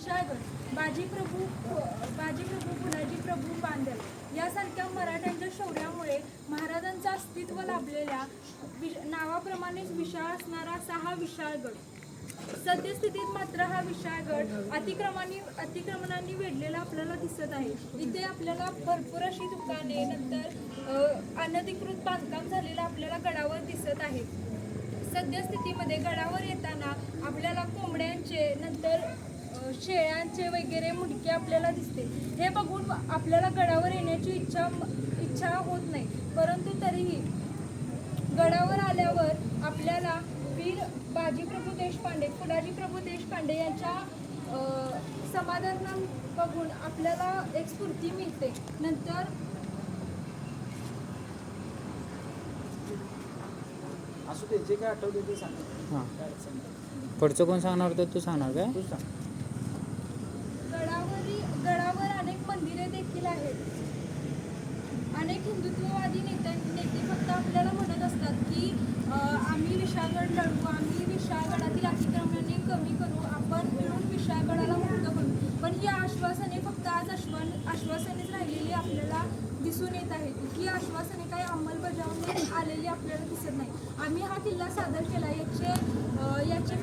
विशाळगड, बाजीप्रभू फुलाजी प्रभू बांधल यासारख्या मराठ्यांच्या शौर्यामुळे महाराजांचं अस्तित्व लाभलेल्या नावाप्रमाणेच विशाळ असणारा असा हा विशाळगड. सद्यस्थितीत मात्र हा विशाळगड अतिक्रमणांनी वेढलेला आपल्याला दिसत आहे. इथे आपल्याला भरपूर अशी दुकाने, नंतर अनधिकृत बांधकाम झालेलं आपल्याला गडावर दिसत आहे. सद्यस्थितीमध्ये गडावर येताना आपल्याला कोंबड्यांचे, नंतर शेळ्यांचे वगैरे मुंडके आपल्याला दिसते. हे बघून आपल्याला गडावर येण्याची इच्छा होत नाही, परंतु तरीही गडावर आल्यावर आपल्याला वीर बाजीप्रभू देशपांडे, फुलाजी प्रभू देशपांडे यांच्या समाधान बघून आपल्याला एक स्फूर्ती मिळते. नंतर असू दे, जे काय आठवते ते सांग. हां, पुढचं कोण सांगणार होतं? तू सांगणार काय? तू सांग. गडावर अनेक मंदिरे देखील आहेत. अनेक हिंदुत्ववादी नेते फक्त आपल्याला म्हणत असतात की आम्ही विशाळगड लढवू, आम्ही विशाळगडातील अतिक्रमणे कमी करू, आपण मिळून विशाळगडाला मुक्त करू. पण ही आश्वासने फक्त आज आश्वासनेच राहिलेली आपल्याला दिसून येत आहेत. ही आश्वासने काही अंमलबजावणी आलेली आपल्याला दिसत नाही. आम्ही हा किल्ला सादर केला, याचे